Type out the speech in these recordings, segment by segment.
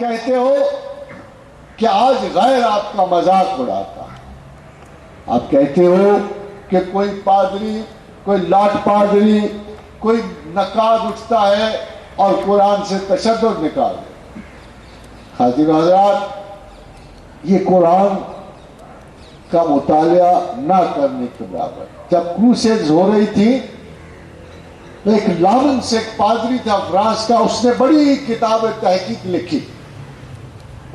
کہتے ہو کہ آج غیر آپ کا مذاق اڑاتا ہے. آپ کہتے ہو کہ کوئی پادری، کوئی لاٹ پادری، کوئی نقاد اٹھتا ہے اور قرآن سے تشدد نکال دے. حاضر حضرات، یہ قرآن کا مطالعہ نہ کرنے کے برابر. جب کروسیڈز ہو رہی تھی تو ایک لامن سے ایک پادری تھا فرانس کا، اس نے بڑی کتاب تحقیق لکھی.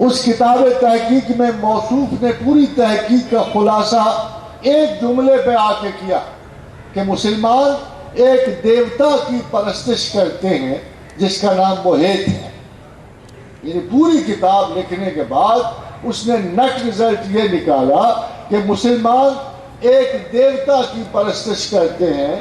اس کتاب تحقیق میں موصوف نے پوری تحقیق کا خلاصہ ایک جملے پہ آ کے کیا کہ مسلمان ایک دیوتا کی پرستش کرتے ہیں جس کا نام موہیت ہے. یعنی پوری کتاب لکھنے کے بعد اس نے نیٹ رزلٹ یہ نکالا کہ مسلمان ایک دیوتا کی پرستش کرتے ہیں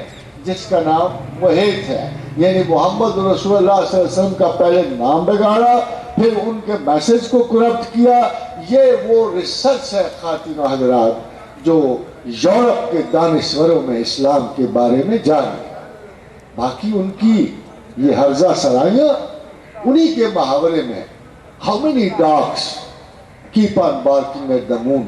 جس کا نام موہیت ہے. یعنی محمد رسول اللہ صلی اللہ علیہ وسلم کا پہلے نام بگاڑا، پھر ان کے میسج کو کرپٹ کیا. یہ وہ ریسرچ ہے خواتین و حضرات جو یورپ کے دانشوروں میں اسلام کے بارے میں جانے. باقی ان کی یہ ہرزہ سرائیاں انہی کے محاورے میں how many dogs keep on barking at the moon.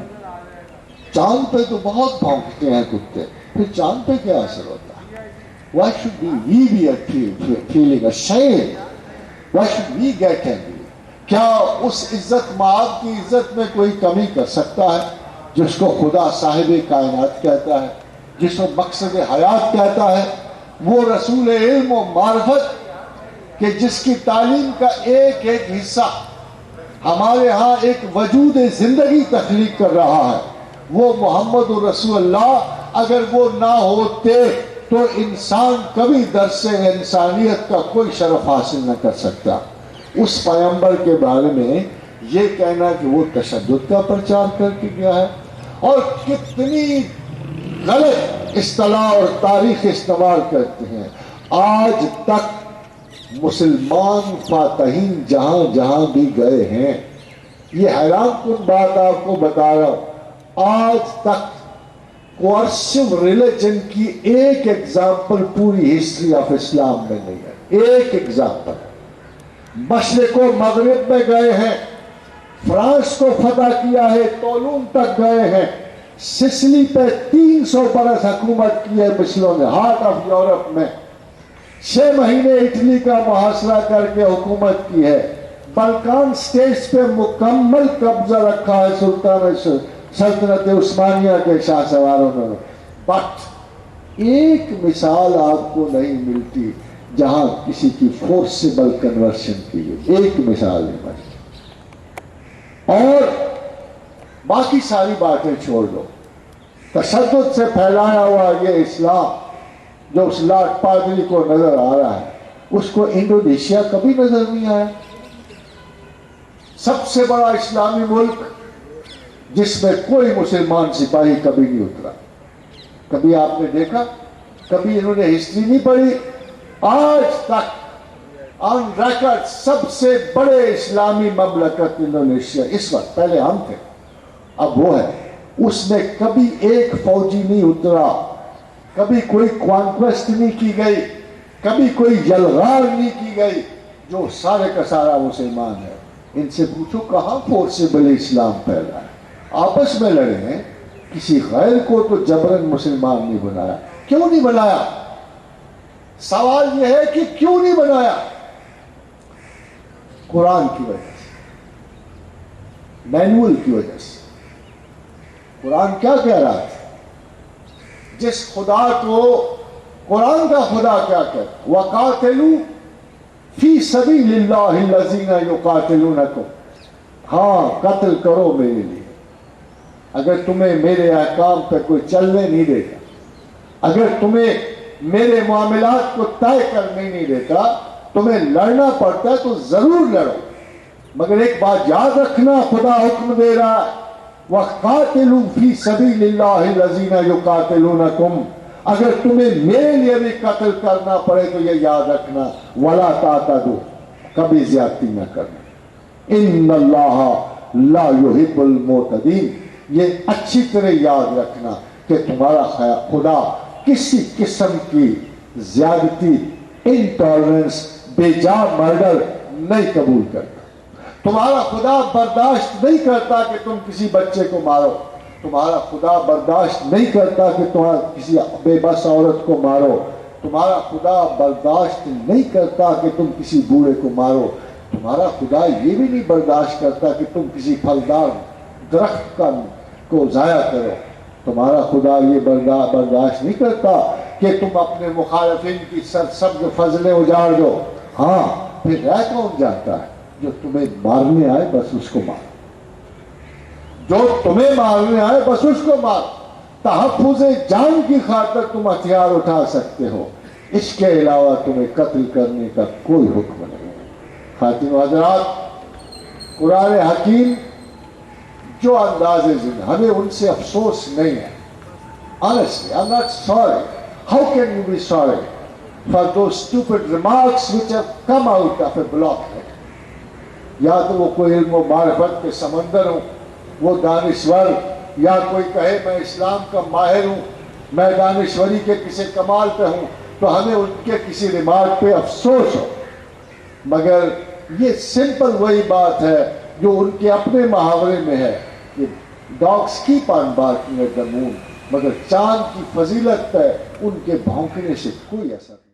چاند پہ تو بہت بھونکتے ہیں کتے، پھر چاند پہ کیا اثر ہوتا ہے؟ Why should we be feeling ashamed? Why should we get angry? کیا اس عزت مآب کی عزت میں کوئی کمی کر سکتا ہے جس کو خدا صاحب کائنات کہتا ہے، جس کو مقصد حیات کہتا ہے، وہ رسول علم و معرفت کہ جس کی تعلیم کا ایک ایک حصہ ہمارے ہاں ایک وجود زندگی تخلیق کر رہا ہے، وہ محمد رسول اللہ. اگر وہ نہ ہوتے تو انسان کبھی درس انسانیت کا کوئی شرف حاصل نہ کر سکتا. اس پیغمبر کے بارے میں یہ کہنا کہ وہ تشدد کا پرچار کر کے گیا ہے، اور کتنی غلط اصطلاح اور تاریخ استعمال کرتے ہیں. آج تک مسلمان فاتحین جہاں جہاں بھی گئے ہیں، یہ حیران کن بات آپ کو بتا رہا ہوں، آج تک کوارسو ریلیجن کی ایک ایگزامپل پوری ہسٹری آف اسلام میں نہیں ہے. ایک ایگزامپل. مشرق و مغرب میں گئے ہیں، فرانس کو فتح کیا ہے، تولون تک گئے ہیں، سسلی پہ 300 برس حکومت کی ہے مسلموں نے، ہارٹ آف یورپ میں. 6 مہینے اٹلی کا محاصرہ کر کے حکومت کی ہے. بلکان سٹیٹس پہ مکمل قبضہ رکھا ہے سلطان سلطنت عثمانیہ کے شاہ سواروں نے. بٹ ایک مثال آپ کو نہیں ملتی جہاں کسی کی فورسیبل کنورشن کی ہے، ایک مثال نہیں ملتی. اور باقی ساری باتیں چھوڑ دو. تشدد سے پھیلایا ہوا یہ اسلام جو اس لاٹ پادری کو نظر آ رہا ہے، اس کو انڈونیشیا کبھی نظر نہیں آیا. سب سے بڑا اسلامی ملک جس میں کوئی مسلمان سپاہی کبھی نہیں اترا. کبھی آپ نے دیکھا؟ کبھی انہوں نے ہسٹری نہیں پڑھی. آج تک آن ریکارڈ سب سے بڑے اسلامی مملکت انڈونیشیا اس وقت، پہلے ہم تھے اب وہ ہے، اس میں کبھی ایک فوجی نہیں اترا، کبھی کوئی کانکویسٹ نہیں کی گئی، کبھی کوئی یلغار نہیں کی گئی. جو سارے کا سارا مسلمان ہے. ان سے پوچھو کہاں فورسیبل اسلام پھیلا ہے؟ آپس میں لڑے ہیں. کسی غیر کو تو جبرن مسلمان نہیں بنایا. کیوں نہیں بنایا؟ سوال یہ ہے کہ کیوں نہیں بنایا؟ قرآن کی وجہ سے، مینول کی وجہ سے. قرآن کیا کہہ رہا تھا؟ جس خدا کو قرآن کا خدا کیا کہتا؟ وَقَاتِلُوا فِي سَبِيلِ اللَّهِ الَّذِينَ يُقَاتِلُونَكُمْ. ہاں، قتل کرو میرے لیے. اگر تمہیں میرے احکام پہ کوئی چلنے نہیں دیتا، اگر تمہیں میرے معاملات کو طے کرنے نہیں دیتا، تمہیں لڑنا پڑتا ہے تو ضرور لڑو. مگر ایک بات یاد رکھنا، خدا حکم دے رہا ہے وَقَاتِلُوا فِي سَبِيلِ اللَّهِ الَّذِينَ يُقَاتِلُونَكُمْ. اگر تمہیں میرے لیے بھی قتل کرنا پڑے تو یہ یاد رکھنا وَلَا تَعْتَدُوا، کبھی زیادتی نہ کرنا. إِنَّ اللَّهَ لَا يُحِبُّ الْمُعْتَدِينَ. یہ اچھی طرح یاد رکھنا کہ تمہارا خدا کسی قسم کی زیادتی، انٹالرنس، بے جا مرڈر نہیں قبول کرتا. تمہارا خدا برداشت نہیں کرتا کہ تم کسی بچے کو مارو، تمہارا خدا برداشت نہیں کرتا کہ تم کسی بے بس عورت کو مارو، تمہارا خدا برداشت نہیں کرتا کہ تم کسی بوڑھے کو مارو، تمہارا خدا یہ بھی نہیں برداشت کرتا کہ تم کسی پھلدار درخت کو ضائع کرو، تمہارا خدا یہ برداشت نہیں کرتا کہ تم اپنے مخالفین کی سرسبز فضلیں اجاڑ دو۔ ہاں، پھر رہ کون جاتا ہے؟ جو تمہیں مارنے آئے بس اس کو مار، جو تمہیں مارنے آئے بس اس کو مار۔ تحفظ جان کی خاطر تم ہتھیار اٹھا سکتے ہو، اس کے علاوہ تمہیں قتل کرنے کا کوئی حکم نہیں۔ خواتین و حضرات، قرآن حکیم جو انداز ہمیں ان سے افسوس نہیں ہے۔ Honestly, I'm not sorry. How can you be sorry for those stupid remarks which have come out of a blockhead? یا تو وہ کوئی علم و معرفت کے سمندر ہوں، وہ دانشور، یا کوئی کہے میں اسلام کا ماہر ہوں، میں دانشوری کے کسی کمال پہ ہوں، تو ہمیں ان کے کسی ریمارک پہ افسوس ہو، مگر یہ سمپل وہی بات ہے جو ان کے اپنے محاورے میں ہے کہ dogs keep on barking at the moon, مگر چاند کی فضیلت پہ ان کے بھونکنے سے کوئی اثر نہیں۔